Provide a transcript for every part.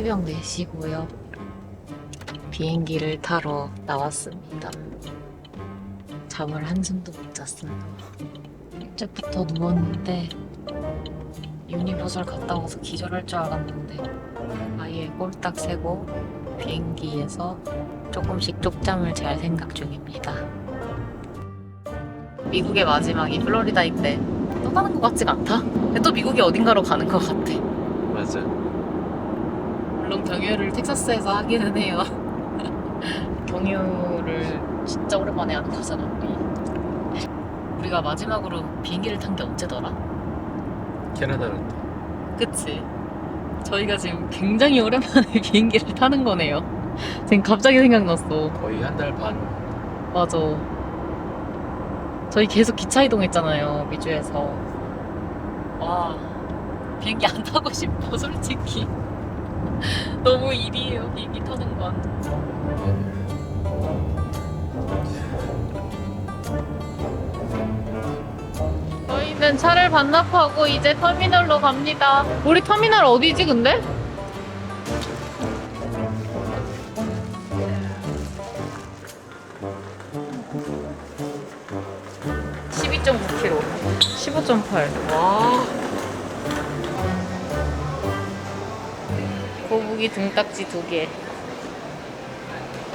새벽 4시고요. 비행기를 타러 나왔습니다. 잠을 한숨도 못 잤어요. 일찍부터 누웠는데 유니버설 갔다 와서 기절할 줄 알았는데 아예 꼴딱 새고 비행기에서 조금씩 쪽잠을 잘 생각 중입니다. 미국의 마지막이 플로리다인데 또 가는 것 같지가 않다? 근데 또 미국이 어딘가로 가는 것 같아. 맞아. 물론 경유를 텍사스에서 하기는 해요. 경유를 진짜 오랜만에 하는 거잖아. 우리가 마지막으로 비행기를 탄 게 언제더라? 캐나다로. 그치? 저희가 지금 굉장히 오랜만에 비행기를 타는 거네요. 지금 갑자기 생각났어. 거의 한 달 반. 맞아. 저희 계속 기차 이동했잖아요, 미주에서. 와, 비행기 안 타고 싶어, 솔직히. 너무 일이에요, 비행기 타는 건. 저희는 차를 반납하고 이제 터미널로 갑니다. 우리 터미널 어디지, 근데? (12.9km) 15.8. 와. 거북이 등딱지 2개.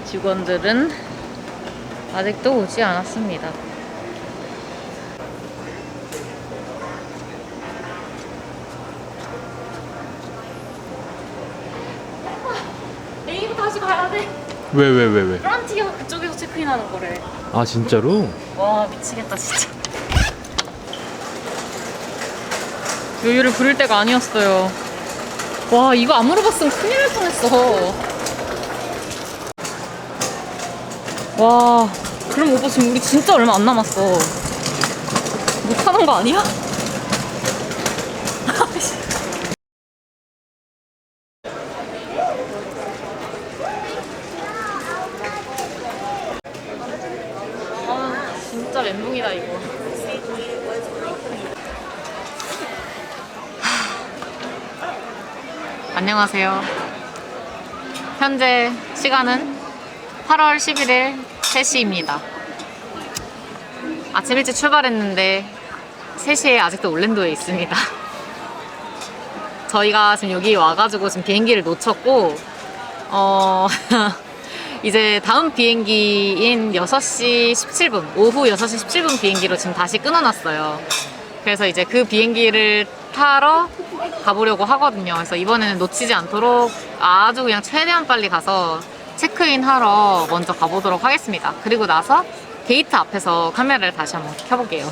직원들은 아직도 오지 않았습니다. 내일부터 다시 가야 돼. 왜? 프란티어 그쪽에서 체크인하는 거래. 아 진짜로? 와, 미치겠다 진짜. 요요를 부릴 때가 아니었어요. 와, 이거 안 물어봤으면 큰일 날 뻔했어. 와, 그럼 오빠 지금 우리 진짜 얼마 안 남았어. 못하는 거 아니야? 아, 진짜 멘붕이다 이거. 안녕하세요. 현재 시간은 8월 11일 3시입니다. 아침 일찍 출발했는데 3시에 아직도 올랜도에 있습니다. 저희가 지금 여기 와가지고 지금 비행기를 놓쳤고 이제 다음 비행기인 6시 17분, 오후 6시 17분 비행기로 지금 다시 끊어놨어요. 그래서 이제 그 비행기를 타러 가보려고 하거든요. 그래서 이번에는 놓치지 않도록 아주 그냥 최대한 빨리 가서 체크인 하러 먼저 가보도록 하겠습니다. 그리고 나서 게이트 앞에서 카메라를 다시 한번 켜볼게요.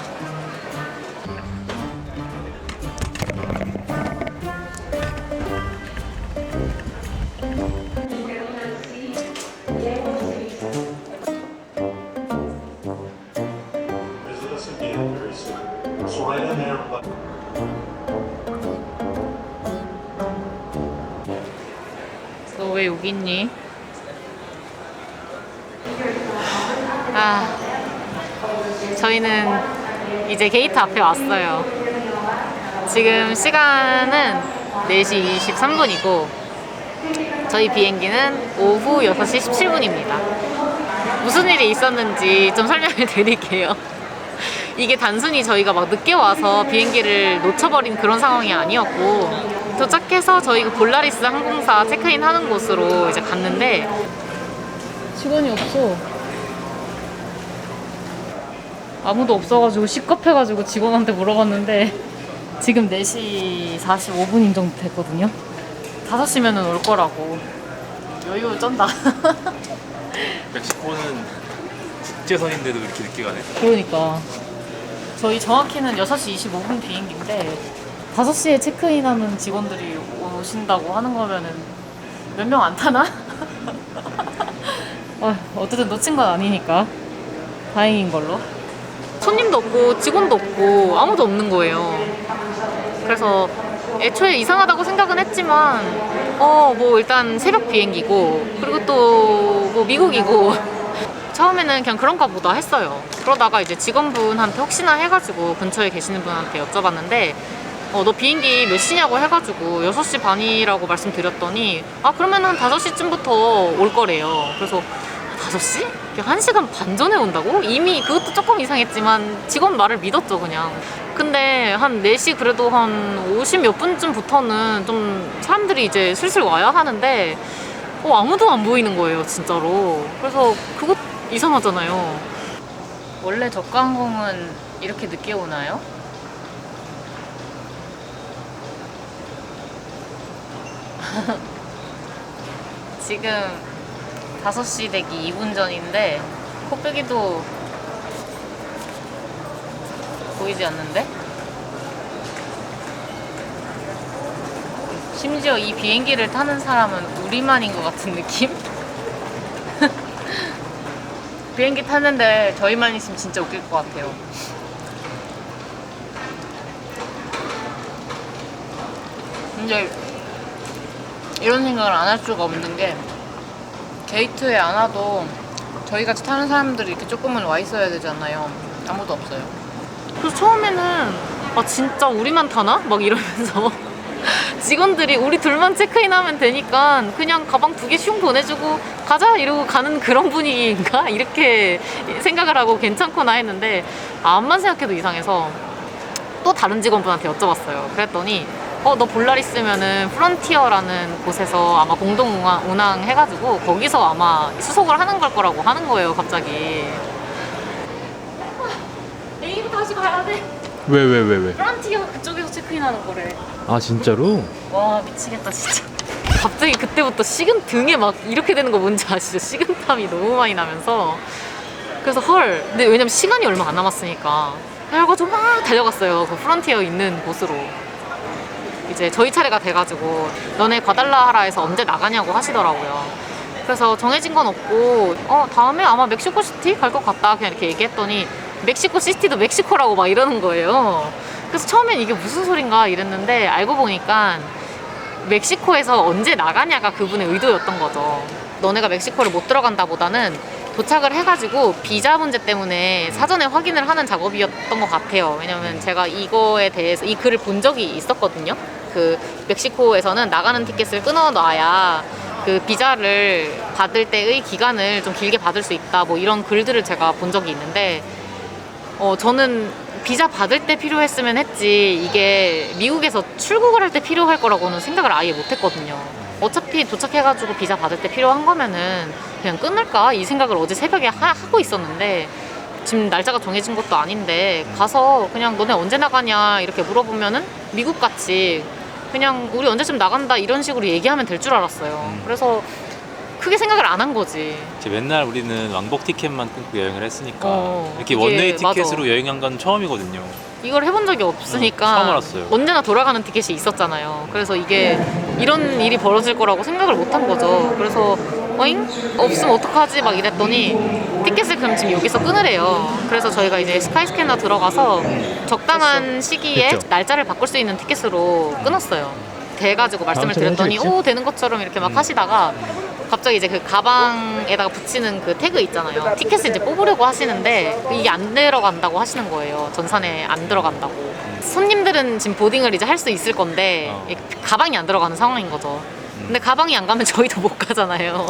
너 왜 여기 있니? 아, 저희는 이제 게이트 앞에 왔어요. 지금 시간은 4시 23분이고 저희 비행기는 오후 6시 17분입니다. 무슨 일이 있었는지 좀 설명을 드릴게요. 이게 단순히 저희가 막 늦게 와서 비행기를 놓쳐버린 그런 상황이 아니었고 도착해서 저희가 볼라리스 항공사 체크인 하는 곳으로 이제 갔는데 직원이 없어. 아무도 없어가지고 시겁해가지고 직원한테 물어봤는데 지금 4시 45분인 정도 됐거든요. 5시면은 올 거라고. 여유 쩐다. 멕시코는 국제선인데도 이렇게 늦게 가네. 그러니까 저희 정확히는 6시 25분 비행기인데 5시에 체크인하는 직원들이 오신다고 하는 거면은 몇 명 안 타나? 어쨌든 놓친 건 아니니까 다행인 걸로. 손님도 없고 직원도 없고 아무도 없는 거예요. 그래서 애초에 이상하다고 생각은 했지만 뭐 일단 새벽 비행기고 그리고 또 뭐 미국이고 처음에는 그냥 그런가 보다 했어요. 그러다가 이제 직원분한테 혹시나 해가지고 근처에 계시는 분한테 여쭤봤는데 너 비행기 몇 시냐고 해가지고 6시 반이라고 말씀드렸더니 그러면 한 5시쯤부터 올 거래요. 그래서 5시? 1시간 반 전에 온다고? 이미 그것도 조금 이상했지만 직원 말을 믿었죠 그냥. 근데 한 4시 그래도 한 50 몇 분쯤부터는 좀 사람들이 이제 슬슬 와야 하는데 아무도 안 보이는 거예요 진짜로. 그래서 그것 이상하잖아요. 원래 저가항공은 이렇게 늦게 오나요? 지금 5시 되기 2분 전인데 코빼기도 보이지 않는데? 심지어 이 비행기를 타는 사람은 우리만인 것 같은 느낌? 비행기 탔는데 저희만 있으면 진짜 웃길 것 같아요. 근데 이런 생각을 안 할 수가 없는 게 게이트에 안 와도 저희 같이 타는 사람들이 이렇게 조금은 와 있어야 되잖아요. 아무도 없어요. 그래서 처음에는 진짜 우리만 타나? 막 이러면서 직원들이 우리 둘만 체크인하면 되니까 그냥 가방 2개 슝 보내주고 가자 이러고 가는 그런 분위기인가? 이렇게 생각을 하고 괜찮구나 했는데 암만 생각해도 이상해서 또 다른 직원분한테 여쭤봤어요. 그랬더니 너 볼라리스면은 프론티어라는 곳에서 아마 공동 운항 해가지고 거기서 아마 수속을 하는 걸 거라고 하는 거예요 갑자기. 내일 다시 가야 돼. 왜? 프론티어 그쪽에서 체크인하는 거래. 아 진짜로? 와 미치겠다 진짜. 갑자기 그때부터 식은 등에 막 이렇게 되는 거 뭔지 아시죠? 식은땀이 너무 많이 나면서. 그래서 근데 왜냐면 시간이 얼마 안 남았으니까 그래가지고 막 달려갔어요 그 프론티어 있는 곳으로. 이제 저희 차례가 돼가지고 너네 과달라하라에서 언제 나가냐고 하시더라고요. 그래서 정해진 건 없고 다음에 아마 멕시코시티 갈 것 같다 그냥 이렇게 얘기했더니 멕시코시티도 멕시코라고 막 이러는 거예요. 그래서 처음엔 이게 무슨 소린가 이랬는데 알고 보니까 멕시코에서 언제 나가냐가 그분의 의도였던 거죠. 너네가 멕시코를 못 들어간다 보다는 도착을 해가지고 비자 문제 때문에 사전에 확인을 하는 작업이었던 것 같아요. 왜냐면 제가 이거에 대해서 이 글을 본 적이 있었거든요. 그 멕시코에서는 나가는 티켓을 끊어놔야 그 비자를 받을 때의 기간을 좀 길게 받을 수 있다 뭐 이런 글들을 제가 본 적이 있는데 저는 비자 받을 때 필요했으면 했지 이게 미국에서 출국을 할 때 필요할 거라고는 생각을 아예 못 했거든요. 어차피 도착해가지고 비자 받을 때 필요한 거면은 그냥 끊을까 이 생각을 어제 새벽에 하고 있었는데 지금 날짜가 정해진 것도 아닌데 가서 그냥 너네 언제 나가냐 이렇게 물어보면은 미국같이 그냥 우리 언제쯤 나간다 이런 식으로 얘기하면 될 줄 알았어요. 그래서 크게 생각을 안 한 거지. 이제 맨날 우리는 왕복 티켓만 끊고 여행을 했으니까 이렇게 이게 원데이 티켓으로 맞아. 여행한 건 처음이거든요. 이걸 해본 적이 없으니까 처음 알았어요. 언제나 돌아가는 티켓이 있었잖아요. 그래서 이게 이런 일이 벌어질 거라고 생각을 못 한 거죠. 그래서 어잉? 없으면 어떡하지? 막 이랬더니 티켓을 그럼 지금 여기서 끊으래요. 그래서 저희가 이제 스카이스캐너 들어가서 적당한 시기에 됐죠. 날짜를 바꿀 수 있는 티켓으로 끊었어요. 돼가지고 말씀을 드렸더니 되는 것처럼 이렇게 막 하시다가 갑자기 이제 그 가방에다가 붙이는 그 태그 있잖아요. 티켓을 이제 뽑으려고 하시는데 이게 안 들어간다고 하시는 거예요. 전산에 안 들어간다고. 손님들은 지금 보딩을 이제 할 수 있을 건데 이 가방이 안 들어가는 상황인 거죠. 근데 가방이 안 가면 저희도 못 가잖아요.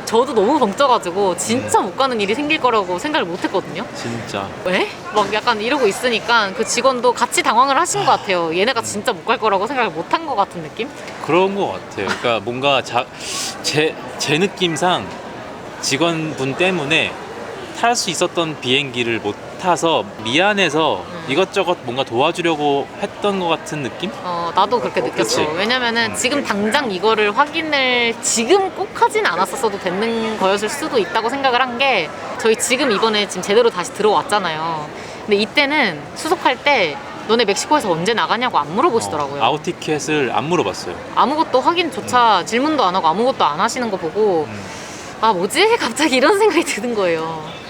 저도 너무 벙쪄가지고 진짜 못 가는 일이 생길 거라고 생각을 못 했거든요. 진짜. 왜? 막 약간 이러고 있으니까 그 직원도 같이 당황을 하신 것 같아요. 얘네가 진짜 못 갈 거라고 생각을 못 한 것 같은 느낌? 그런 것 같아요. 그러니까 뭔가 제 느낌상 직원분 때문에 탈 수 있었던 비행기를 못 타서 미안해서 이것저것 뭔가 도와주려고 했던 것 같은 느낌? 나도 그렇게 느꼈어. 그치? 왜냐면은 지금 당장 이거를 확인을 지금 꼭 하진 않았었어도 되는 거였을 수도 있다고 생각을 한 게 저희 지금 이번에 지금 제대로 다시 들어왔잖아요. 근데 이때는 수속할 때 너네 멕시코에서 언제 나가냐고 안 물어보시더라고요. 아웃 티켓을 안 물어봤어요. 아무것도 확인조차 질문도 안 하고 아무것도 안 하시는 거 보고 뭐지? 갑자기 이런 생각이 드는 거예요.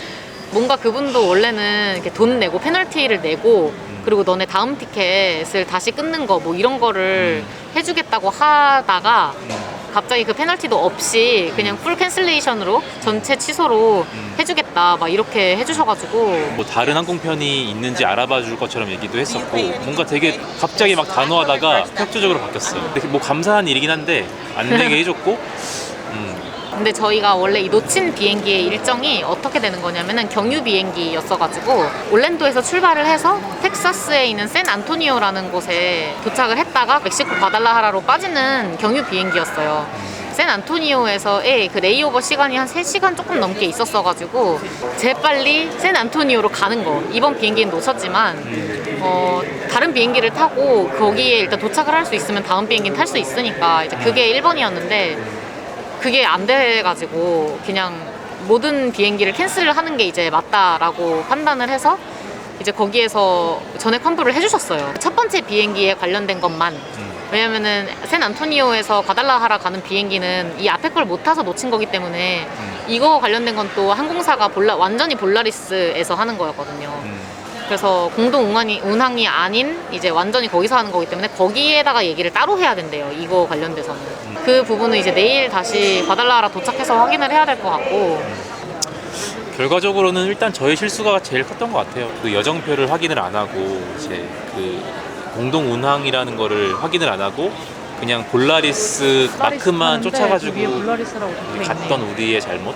뭔가 그분도 원래는 이렇게 돈 내고 페널티를 내고 그리고 너네 다음 티켓을 다시 끊는 거 뭐 이런 거를 해주겠다고 하다가 갑자기 그 페널티도 없이 그냥 풀 캔슬레이션으로 전체 취소로 해주겠다 막 이렇게 해주셔가지고 뭐 다른 항공편이 있는지 알아봐 줄 것처럼 얘기도 했었고 뭔가 되게 갑자기 막 단호하다가 혁조적으로 바뀌었어요. 근데 뭐 감사한 일이긴 한데 안 내게 해줬고 근데 저희가 원래 이 놓친 비행기의 일정이 어떻게 되는 거냐면은 경유 비행기였어가지고 올랜도에서 출발을 해서 텍사스에 있는 샌안토니오라는 곳에 도착을 했다가 멕시코 과달라하라로 빠지는 경유 비행기였어요. 샌안토니오에서의 그 레이오버 시간이 한 3시간 조금 넘게 있었어가지고 재빨리 샌안토니오로 가는 거. 이번 비행기는 놓쳤지만 다른 비행기를 타고 거기에 일단 도착을 할 수 있으면 다음 비행기는 탈 수 있으니까 이제 그게 1번이었는데 그게 안 돼가지고 그냥 모든 비행기를 캔슬을 하는 게 이제 맞다라고 판단을 해서 이제 거기에서 전액 환불을 해주셨어요. 첫 번째 비행기에 관련된 것만. 왜냐면은 샌안토니오에서 과달라하라 가는 비행기는 이 앞에 걸 못 타서 놓친 거기 때문에 이거 관련된 건 또 항공사가 완전히 볼라리스에서 하는 거였거든요. 그래서 공동 운항이 아닌 이제 완전히 거기서 하는 거기 때문에 거기에다가 얘기를 따로 해야 된대요. 이거 관련돼서는. 그 부분은 이제 내일 다시 과달라하라 도착해서 확인을 해야 될 것 같고. 결과적으로는 일단 저희 실수가 제일 컸던 것 같아요. 그 여정표를 확인을 안 하고 이제 그 공동 운항이라는 거를 확인을 안 하고 그냥 볼라리스 마크만 쫓아가지고 갔던 우리의 잘못.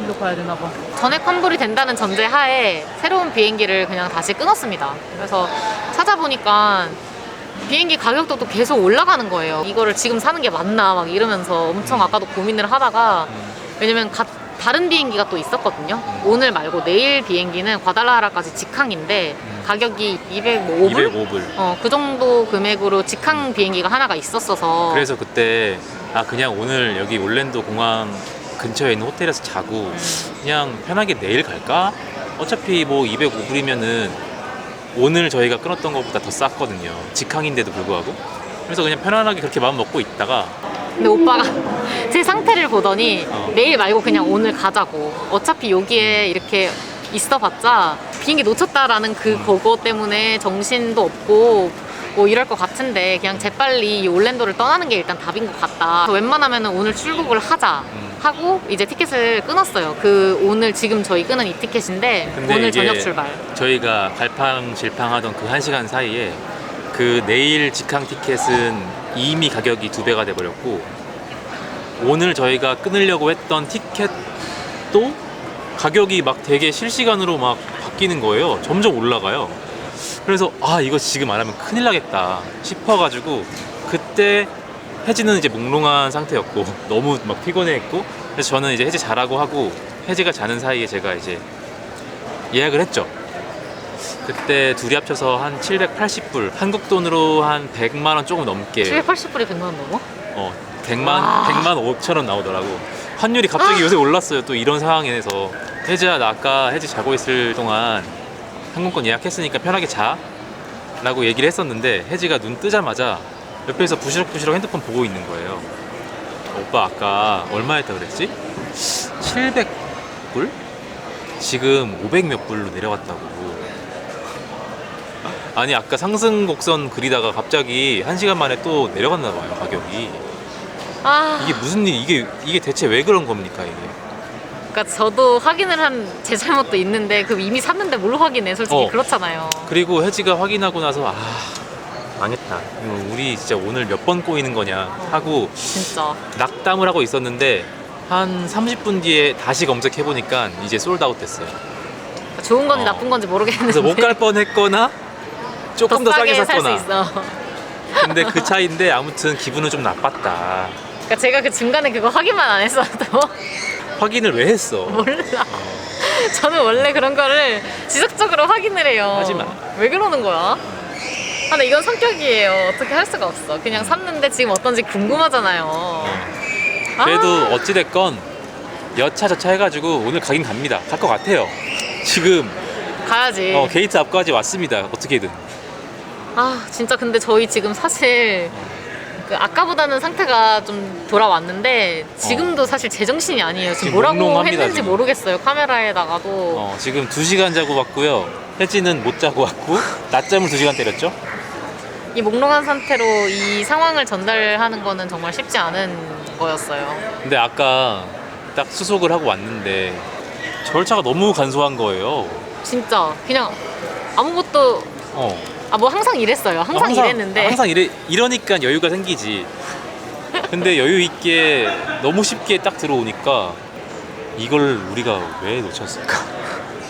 전액 환불이 된다는 전제 하에 새로운 비행기를 그냥 다시 끊었습니다. 그래서 찾아보니까 비행기 가격도 또 계속 올라가는 거예요. 이거를 지금 사는 게 맞나 막 이러면서 엄청 아까도 고민을 하다가 왜냐면 다른 비행기가 또 있었거든요. 오늘 말고 내일 비행기는 과달라하라까지 직항인데 가격이 205불? 205불. 그 정도 금액으로 직항 비행기가 하나가 있었어서 그래서 그때 그냥 오늘 여기 올랜도 공항 근처에 있는 호텔에서 자고 그냥 편하게 내일 갈까? 어차피 뭐 205불이면은 오늘 저희가 끊었던 것보다 더 쌌거든요. 직항인데도 불구하고. 그래서 그냥 편안하게 그렇게 마음 먹고 있다가 근데 오빠가 제 상태를 보더니 내일 말고 그냥 오늘 가자고. 어차피 여기에 이렇게 있어봤자 비행기 놓쳤다라는 그거 때문에 정신도 없고 뭐 이럴 것 같은데 그냥 재빨리 이 올랜도를 떠나는 게 일단 답인 것 같다. 웬만하면 오늘 출국을 하자 하고 이제 티켓을 끊었어요. 오늘 지금 저희 끊은 이 티켓인데 근데 오늘 이게 저녁 출발. 저희가 갈팡질팡하던 그 1시간 사이에 그 내일 직항 티켓은 이미 가격이 2배가 돼버렸고 오늘 저희가 끊으려고 했던 티켓도 가격이 막 되게 실시간으로 막 바뀌는 거예요. 점점 올라가요. 그래서 이거 지금 안 하면 큰일 나겠다 싶어가지고 그때 혜지는 이제 몽롱한 상태였고 너무 막 피곤해했고 그래서 저는 이제 혜지 자라고 하고 혜지가 자는 사이에 제가 이제 예약을 했죠. 그때 둘이 합쳐서 한 780불 한국 돈으로 한 100만 원 조금 넘게 780불이 100만 원 넘어? 100만 5천 원 나오더라고. 환율이 갑자기 요새 올랐어요. 또 이런 상황에서 혜지야 나 아까 혜지 자고 있을 동안 항공권 예약했으니까 편하게 자 라고 얘기를 했었는데 혜지가 눈 뜨자마자 옆에서 부시럭부시럭 핸드폰 보고 있는 거예요. 오빠 아까 얼마 했다 그랬지? 700불? 지금 500 몇 불로 내려갔다고. 아니 아까 상승 곡선 그리다가 갑자기 1시간 만에 또 내려갔나 봐요 가격이. 이게 무슨 일 이게 대체 왜 그런 겁니까 이게? 그러니까 저도 확인을 한 제 잘못도 있는데 이미 샀는데 뭘 확인해 솔직히 그렇잖아요. 그리고 혜지가 확인하고 나서 망했다. 우리 진짜 오늘 몇 번 꼬이는 거냐 하고 진짜 낙담을 하고 있었는데 한 30분 뒤에 다시 검색해보니까 이제 솔드아웃 됐어요. 좋은 건지 나쁜 건지 모르겠는데 그래서 못 갈 뻔했거나 조금 더 싸게 살 수 샀거나. 있어. 근데 그 차이인데 아무튼 기분은 좀 나빴다. 그러니까 제가 그 중간에 그거 확인만 안 했어도 확인을 왜 했어? 몰라. 저는 원래 그런 거를 지속적으로 확인을 해요. 하지 마. 왜 그러는 거야? 근데 이건 성격이에요. 어떻게 할 수가 없어. 그냥 샀는데 지금 어떤지 궁금하잖아요. 그래도 어찌됐건 여차 저차 해가지고 오늘 가긴 갑니다. 갈 것 같아요. 지금 가야지. 게이트 앞까지 왔습니다. 어떻게든. 진짜 근데 저희 지금 사실 아까보다는 상태가 좀 돌아왔는데 지금도 사실 제정신이 아니에요. 지금 뭐라고 몽롱합니다, 했는지 지금. 모르겠어요. 카메라에다가도. 지금 2시간 자고 왔고요. 혜지는 못 자고 왔고 낮잠을 2시간 때렸죠. 이 몽롱한 상태로 이 상황을 전달하는 거는 정말 쉽지 않은 거였어요. 근데 아까 딱 수속을 하고 왔는데 절차가 너무 간소한 거예요. 진짜 그냥 아무것도 어. 뭐 항상 이랬어요. 항상 이랬는데 항상 이러니까 여유가 생기지. 근데 여유 있게 너무 쉽게 딱 들어오니까 이걸 우리가 왜 놓쳤을까?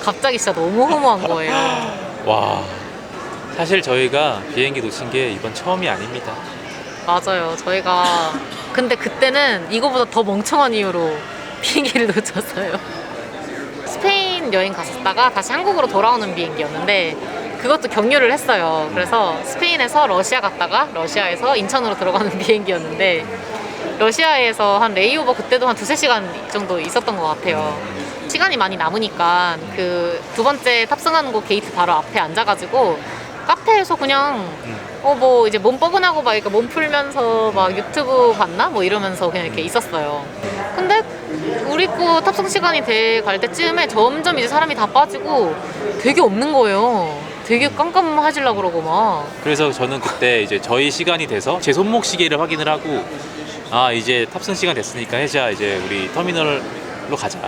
갑자기 진짜 너무 허무한 거예요. 와, 사실 저희가 비행기 놓친 게 이번 처음이 아닙니다. 맞아요. 저희가 근데 그때는 이거보다 더 멍청한 이유로 비행기를 놓쳤어요. 스페인 여행 갔었다가 다시 한국으로 돌아오는 비행기였는데 그것도 경유를 했어요. 그래서 스페인에서 러시아 갔다가 러시아에서 인천으로 들어가는 비행기였는데 러시아에서 한 레이오버 그때도 한 2-3시간 정도 있었던 것 같아요. 시간이 많이 남으니까 그 두 번째 탑승하는 곳 게이트 바로 앞에 앉아가지고 카페에서 그냥 뭐 이제 몸 뻐근하고 막 이렇게 몸 풀면서 막 유튜브 봤나 뭐 이러면서 그냥 이렇게 있었어요. 근데 우리 거 탑승 시간이 돼 갈 때쯤에 점점 이제 사람이 다 빠지고 되게 없는 거예요. 되게 깜깜해지려고 그러고 막. 그래서 저는 그때 이제 저희 시간이 돼서 제 손목 시계를 확인을 하고 아 이제 탑승 시간 됐으니까 해자 이제 우리 터미널로 가자.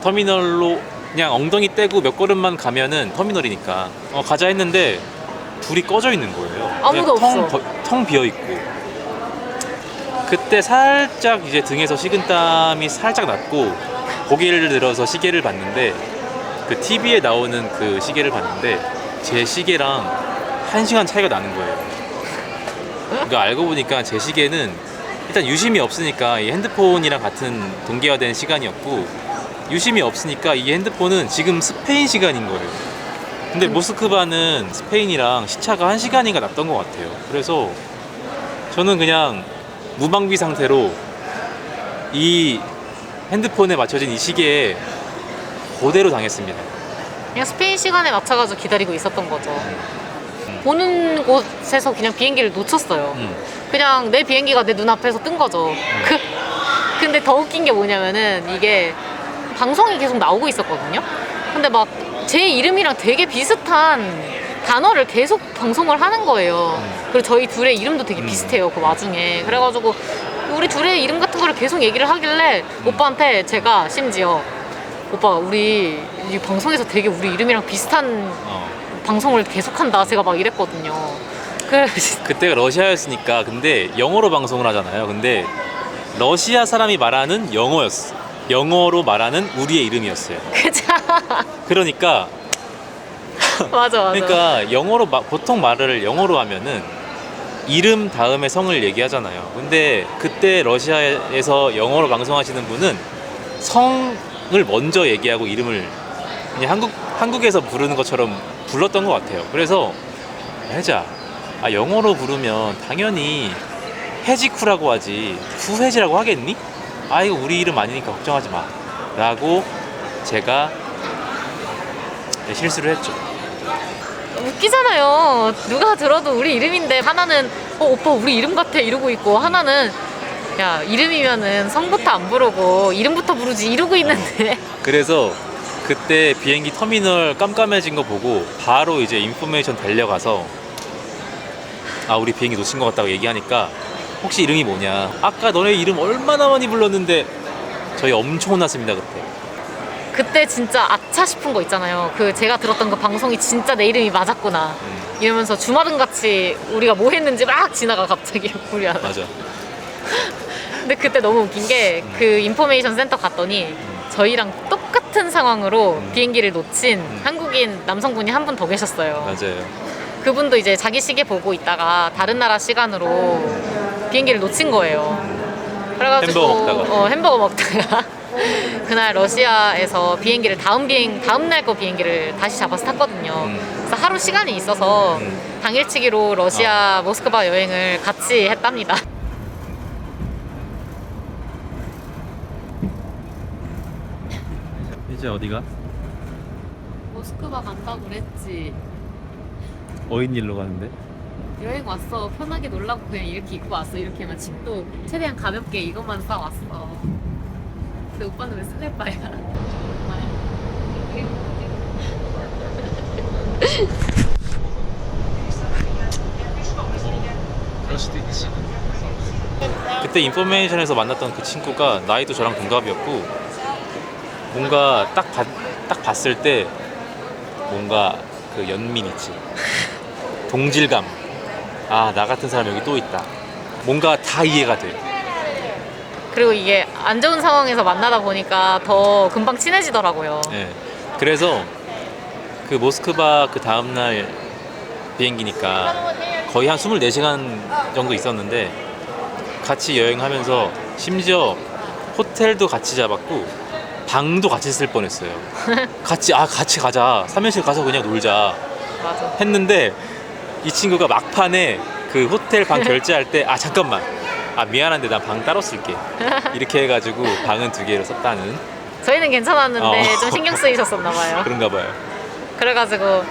터미널로 그냥 엉덩이 떼고 몇 걸음만 가면은 터미널이니까 가자 했는데 불이 꺼져 있는 거예요. 아무도 그냥 없어. 텅 비어 있고. 그때 살짝 이제 등에서 식은땀이 살짝 났고 고개를 들어서 시계를 봤는데 그 TV에 나오는 그 시계를 봤는데 제 시계랑 1시간 차이가 나는 거예요. 그러니까 알고 보니까 제 시계는 일단 유심이 없으니까 이 핸드폰이랑 같은 동기화된 시간이었고 유심이 없으니까 이 핸드폰은 지금 스페인 시간인 거예요. 근데 모스크바는 스페인이랑 시차가 1시간인가 났던 것 같아요. 그래서 저는 그냥 무방비 상태로 이 핸드폰에 맞춰진 이 시계에 그대로 당했습니다. 그냥 스페인 시간에 맞춰가지고 기다리고 있었던 거죠. 보는 곳에서 그냥 비행기를 놓쳤어요. 그냥 내 비행기가 내 눈앞에서 뜬 거죠. 근데 더 웃긴 게 뭐냐면은 이게 방송이 계속 나오고 있었거든요. 근데 막 제 이름이랑 되게 비슷한 단어를 계속 방송을 하는 거예요. 그리고 저희 둘의 이름도 되게 비슷해요. 그 와중에. 그래가지고 우리 둘의 이름 같은 거를 계속 얘기를 하길래 오빠한테 제가 심지어 오빠 우리 이 방송에서 되게 우리 이름이랑 비슷한 방송을 계속한다 제가 막 이랬거든요. 그때가 러시아였으니까 근데 영어로 방송을 하잖아요. 근데 러시아 사람이 말하는 영어였어. 영어로 말하는 우리의 이름이었어요. 그죠? 그러니까 맞아. 그러니까 영어로 보통 말을 영어로 하면은 이름 다음에 성을 얘기하잖아요. 근데 그때 러시아에서 영어로 방송하시는 분은 성을 먼저 얘기하고 이름을 그냥 한국에서 부르는 것처럼 불렀던 것 같아요. 그래서 혜자, 영어로 부르면 당연히 해지쿠라고 하지 후해지라고 하겠니? 이거 우리 이름 아니니까 걱정하지 마 라고 제가 실수를 했죠. 웃기잖아요. 누가 들어도 우리 이름인데 하나는 오빠 우리 이름 같아 이러고 있고 하나는 야 이름이면은 성부터 안 부르고 이름부터 부르지 이러고 있는데 그래서 그때 비행기 터미널 깜깜해진 거 보고 바로 이제 인포메이션 달려가서 우리 비행기 놓친 것 같다고 얘기하니까 혹시 이름이 뭐냐, 아까 너네 이름 얼마나 많이 불렀는데 저희 엄청 혼났습니다. 그때 진짜 아차 싶은 거 있잖아요. 그 제가 들었던 그 방송이 진짜 내 이름이 맞았구나 이러면서 주마등같이 우리가 뭐 했는지 막 지나가 갑자기 우리 하나. 맞아. 근데 그때 너무 웃긴 게 그 인포메이션 센터 갔더니 저희랑 똑같은 상황으로 비행기를 놓친 한국인 남성분이 한 분 더 계셨어요. 맞아요. 그분도 이제 자기 시계 보고 있다가 다른 나라 시간으로 비행기를 놓친 거예요. 그래가지고 햄버거 먹다가 그날 러시아에서 비행기를 다음 날 거 비행기를 다시 잡아서 탔거든요. 그래서 하루 시간이 있어서 당일치기로 러시아 모스크바 여행을 같이 했답니다. 이제 어디가? 모스크바 간다고 그랬지. 어인 일로 가는데? 여행 왔어. 편하게 놀라고 그냥 이렇게 입고 왔어. 이렇게만 집도 최대한 가볍게 이것만 싸 왔어. 근데 오빠는 왜 스냅바야? 그럴 수도 있지. 그때 인포메이션에서 만났던 그 친구가 나이도 저랑 동갑이었고 뭔가 딱 봤을 때 뭔가 그 연민 있지. 동질감. 아, 나 같은 사람 여기 또 있다. 뭔가 다 이해가 돼. 그리고 이게 안 좋은 상황에서 만나다 보니까 더 금방 친해지더라고요. 예. 그래서 그 모스크바 그 다음날 비행기니까 거의 한 24시간 정도 있었는데 같이 여행하면서 심지어 호텔도 같이 잡았고 방도 같이 쓸 뻔했어요. 같이 가자. 3일씩 가서 그냥 놀자 맞아. 했는데 이 친구가 막판에 그 호텔 방 결제할 때 잠깐만. 미안한데 난 방 따로 쓸게. 이렇게 해가지고 방은 2개로 썼다는. 저희는 괜찮았는데 어. 좀 신경 쓰이셨었나 봐요. 그런가 봐요. 그래가지고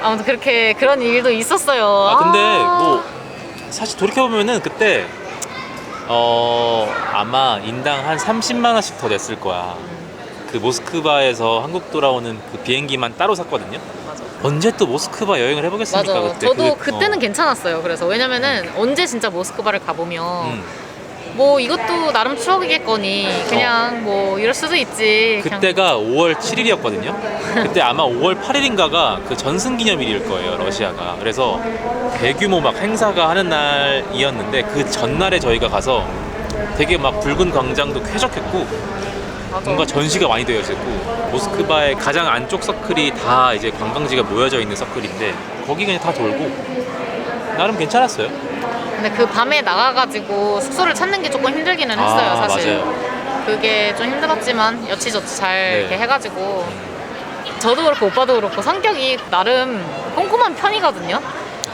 아무튼 그런 일도 있었어요. 근데 뭐 사실 돌이켜보면은 그때 아마 인당 한 30만 원씩 더 냈을 거야. 그 모스크바에서 한국 돌아오는 그 비행기만 따로 샀거든요. 맞아. 언제 또 모스크바 여행을 해보겠습니까? 맞아. 그때 저도 그때는 괜찮았어요. 그래서 왜냐면은 언제 진짜 모스크바를 가보면 뭐 이것도 나름 추억이겠거니 그냥 뭐 이럴 수도 있지. 그냥 그때가 5월 7일이었거든요. 그때 아마 5월 8일인가가 그 전승기념일일 거예요, 러시아가. 그래서 대규모 막 행사가 하는 날이었는데 그 전날에 저희가 가서 되게 막 붉은 광장도 쾌적했고 맞아. 뭔가 전시가 많이 되어 있었고 모스크바의 가장 안쪽 서클이 다 이제 관광지가 모여져 있는 서클인데 거기 그냥 다 돌고 나름 괜찮았어요. 근데 그 밤에 나가가지고 숙소를 찾는 게 조금 힘들기는 했어요, 사실. 맞아요. 그게 좀 힘들었지만 여치저치 잘 네. 이렇게 해가지고 저도 그렇고 오빠도 그렇고 성격이 나름 꼼꼼한 편이거든요.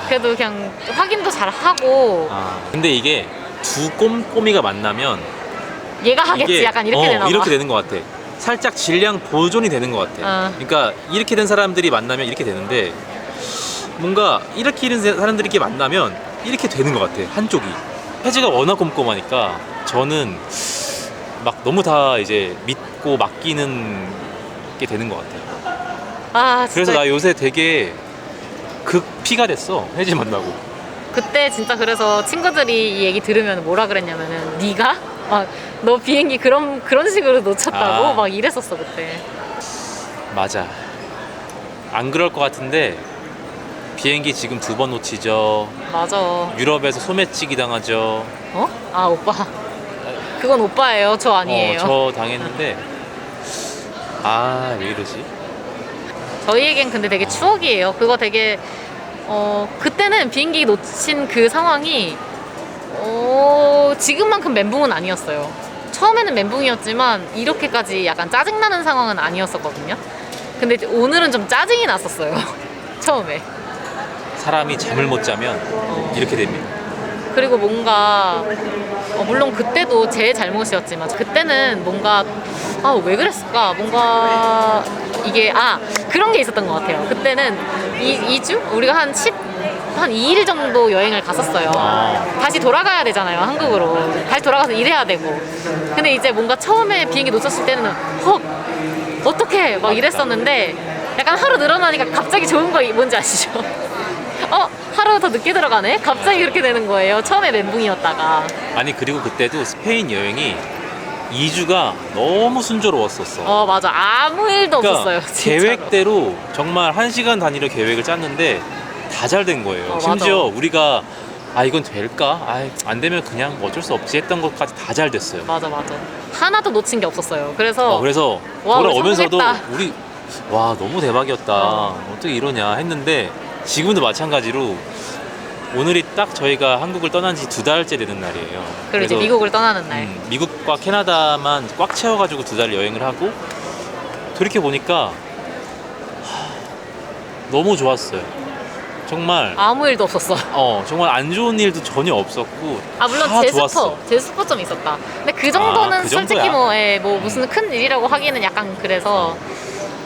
그래도 그냥 확인도 잘 하고 근데 이게 두 꼼꼼이가 만나면 얘가 하겠지 약간 이렇게 되나 봐. 이렇게 되는 것 같아. 살짝 질량 보존이 되는 것 같아. 그러니까 이렇게 된 사람들이 만나면 이렇게 되는데 뭔가 이렇게 이런 사람들이 만나면 이렇게 되는 것 같아. 한쪽이 해지가 워낙 꼼꼼하니까 저는 막 너무 다 이제 믿고 맡기는 게 되는 것 같아요. 진짜 그래서 나 요새 되게 극피가 됐어. 해지 만나고. 그때 진짜 그래서 친구들이 이 얘기 들으면 뭐라 그랬냐면은 네가 막 너 비행기 그런 식으로 놓쳤다고 막 이랬었어 그때. 맞아. 안 그럴 것 같은데 비행기 지금 2번 놓치죠. 맞아. 유럽에서 소매치기 당하죠. 오빠. 그건 오빠예요. 저 아니에요. 저 당했는데 왜 이러지? 저희에겐 근데 되게 추억이에요. 그거 되게 그때는 비행기 놓친 그 상황이 지금만큼 멘붕은 아니었어요. 처음에는 멘붕이었지만 이렇게까지 약간 짜증나는 상황은 아니었었거든요. 근데 이제 오늘은 좀 짜증이 났었어요. 처음에. 사람이 잠을 못 자면 이렇게 됩니다. 그리고 뭔가 물론 그때도 제 잘못이었지만 그때는 뭔가 왜 그랬을까? 뭔가 이게 그런 게 있었던 것 같아요. 그때는 2주? 우리가 한 2일 정도 여행을 갔었어요. 다시 돌아가야 되잖아요, 한국으로. 다시 돌아가서 일해야 되고. 근데 이제 뭔가 처음에 비행기 놓쳤을 때는 어떡해 막 이랬었는데 약간 하루 늘어나니까 갑자기 좋은 거 뭔지 아시죠? 하루 더 늦게 들어가네? 갑자기 그렇게 되는 거예요. 처음에 멘붕이었다가. 그리고 그때도 스페인 여행이 2주가 너무 순조로웠었어. 맞아. 아무 일도 없었어요. 진짜로. 계획대로 정말 1시간 단위로 계획을 짰는데 다 잘 된 거예요. 심지어 맞아. 우리가 이건 될까? 안 되면 그냥 어쩔 수 없지 했던 것까지 다 잘 됐어요. 맞아. 하나도 놓친 게 없었어요. 그래서 와, 돌아오면서도 우리 우리 너무 대박이었다. 어떻게 이러냐 했는데 지금도 마찬가지로 오늘이 딱 저희가 한국을 떠난 지 2달째 되는 날이에요. 그리고 이제 미국을 떠나는 날. 미국과 캐나다만 꽉 채워가지고 2달 여행을 하고 돌이켜보니까 너무 좋았어요. 정말 아무 일도 없었어. 정말 안 좋은 일도 전혀 없었고 물론 다 좋았어. 제스퍼 좀 있었다. 근데 그 정도는 그 솔직히 정도야? 무슨 큰 일이라고 하기는 약간 그래서.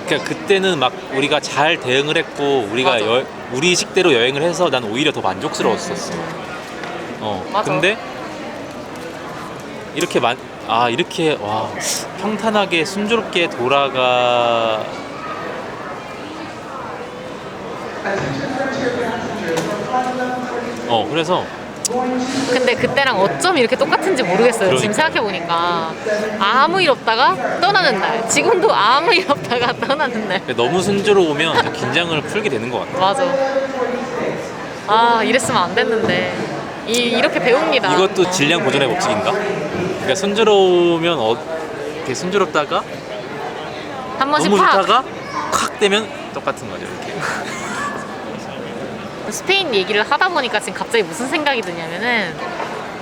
그러니까 그때는 막 우리가 잘 대응을 했고 우리가 맞아. 우리 식대로 여행을 해서 난 오히려 더 만족스러웠었어. 맞아. 근데 이렇게 이렇게 평탄하게 순조롭게 돌아가. 그래서 근데 그때랑 어쩜 이렇게 똑같은지 모르겠어요. 지금 그러니까요. 생각해보니까 아무 일 없다가 떠나는 날, 지금도 아무 일 없다가 떠나는 날. 너무 순조로우면 좀 긴장을 풀게 되는 것 같아요. 맞아. 아, 이랬으면 안 됐는데. 이렇게 배웁니다. 이것도 질량 보존의 법칙인가? 그러니까 순조로우면 이렇게 순조롭다가 한 번씩 너무 팍. 좋다가 콱 되면 똑같은 거죠. 이렇게. 스페인 얘기를 하다 보니까 지금 갑자기 무슨 생각이 드냐면은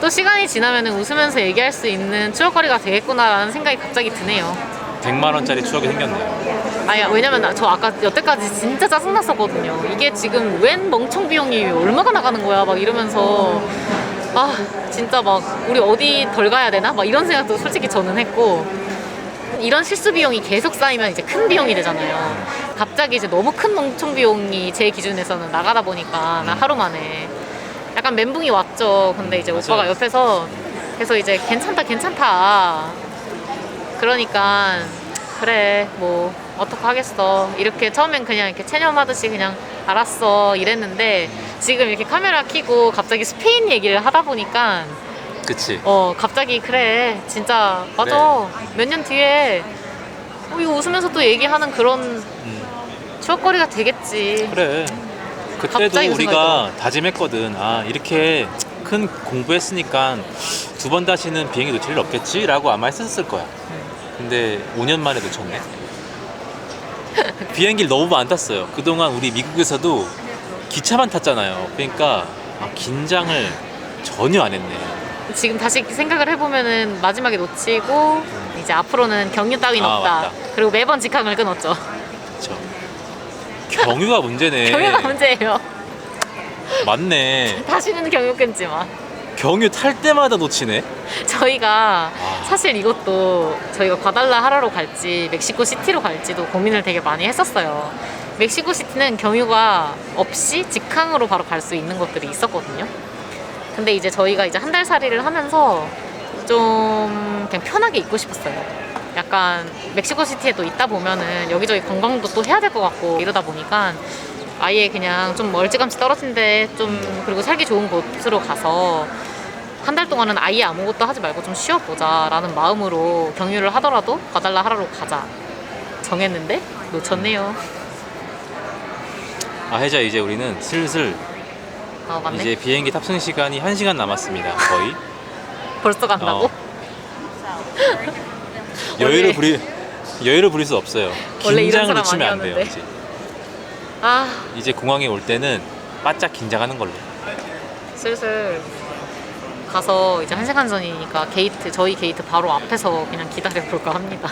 또 시간이 지나면은 웃으면서 얘기할 수 있는 추억거리가 되겠구나라는 생각이 갑자기 드네요. 100만 원짜리 추억이 생겼네요. 아니, 왜냐면 저 아까 여태까지 진짜 짜증났었거든요. 이게 지금 웬 멍청 비용이 얼마가 나가는 거야 막 이러면서 아 진짜 막 우리 어디 덜 가야 되나 막 이런 생각도 솔직히 저는 했고, 이런 실수 비용이 계속 쌓이면 이제 큰 비용이 되잖아요. 갑자기 이제 너무 큰 멍청 비용이 제 기준에서는 나가다 보니까 나 하루 만에 약간 멘붕이 왔죠. 근데 이제 맞아요. 오빠가 옆에서 계속 이제 괜찮다 그러니까 그래 뭐 어떡하겠어 이렇게 처음엔 그냥 이렇게 체념하듯이 그냥 알았어 이랬는데, 지금 이렇게 카메라 켜고 갑자기 스페인 얘기를 하다 보니까 그치? 갑자기 그래 진짜 맞아 몇 년 뒤에 이거 웃으면서 또 얘기하는 그런 추억거리가 되겠지. 그래. 그때도 갑자기 우리가 다짐했거든. 아 이렇게 큰 공부했으니까 두 번 다시는 비행기 놓칠 일 없겠지라고 아마 했었을 거야. 근데 5년 만에 놓쳤네. 비행기를 너무 안 탔어요. 그동안 우리 미국에서도 기차만 탔잖아요. 그러니까 긴장을 전혀 안 했네. 지금 다시 생각을 해보면은 마지막에 놓치고 이제 앞으로는 경유 따윈 아, 없다. 맞다. 그리고 매번 직항을 끊었죠. 그쵸. 경유가 문제네. 경유가 문제예요. 맞네. 다시는 경유 끊지 마. 경유 탈 때마다 놓치네. 저희가 사실 이것도 저희가 과달라하라로 갈지 멕시코 시티로 갈지도 고민을 되게 많이 했었어요. 멕시코 시티는 경유가 없이 직항으로 바로 갈 수 있는 곳들이 있었거든요. 근데 이제 저희가 이제 한 달 살이를 하면서 좀 그냥 편하게 있고 싶었어요. 약간 멕시코 시티에 또 있다 보면은 여기저기 관광도 또 해야 될 것 같고 이러다 보니까 아예 그냥 좀 멀찌감치 떨어진데 좀 그리고 살기 좋은 곳으로 가서 한 달 동안은 아예 아무것도 하지 말고 좀 쉬어보자 라는 마음으로 경유를 하더라도 과달라하라로 가자 정했는데 놓쳤네요. 혜자 이제 우리는 슬슬 맞네. 이제 비행기 탑승 시간이 1시간 남았습니다. 거의. 벌써 간다고? 여유를 부릴 수 없어요. 원래 이런 긴장을 사람 놓치면 안 돼요. 아니었는데. 이제 공항에 올 때는 바짝 긴장하는 걸로. 슬슬 가서 이제 1시간 전이니까 저희 게이트 바로 앞에서 그냥 기다려볼까 합니다.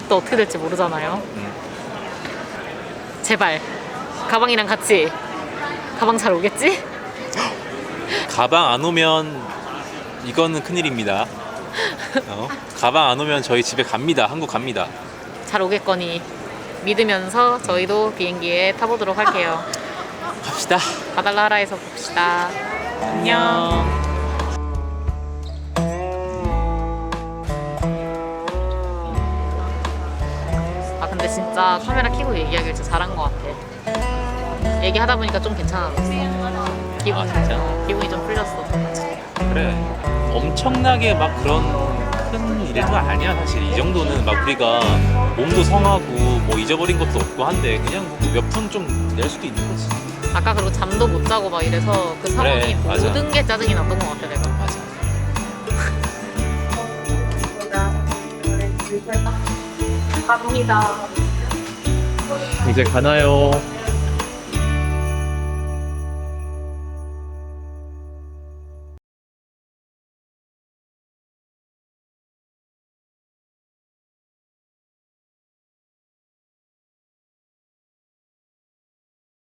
또 어떻게 될지 모르잖아요. 제발 가방이랑 같이. 가방 잘 오겠지? 가방 안 오면 이거는 큰일입니다. 가방 안 오면 저희 집에 갑니다. 한국 갑니다. 잘 오겠거니 믿으면서 저희도 비행기에 타보도록 할게요. 갑시다. 과달라하라에서 봅시다. 안녕. 근데 진짜 카메라 켜고 얘기하길 진짜 잘한 것 같아. 얘기하다 보니까 좀 괜찮아졌어. 진짜? 기분이 좀 풀렸어. 그래. 엄청나게 막 그런 큰 일도 아니야. 사실 이 정도는 막 우리가 몸도 성하고 뭐 잊어버린 것도 없고 한데 그냥 몇 푼 좀 낼 수도 있는 거지. 아까 그리고 잠도 못 자고 막 이래서 그 상황이 그래, 맞아. 모든 게 짜증이 났던 것 같아 내가. 맞아. 갑니다. 이제 가나요?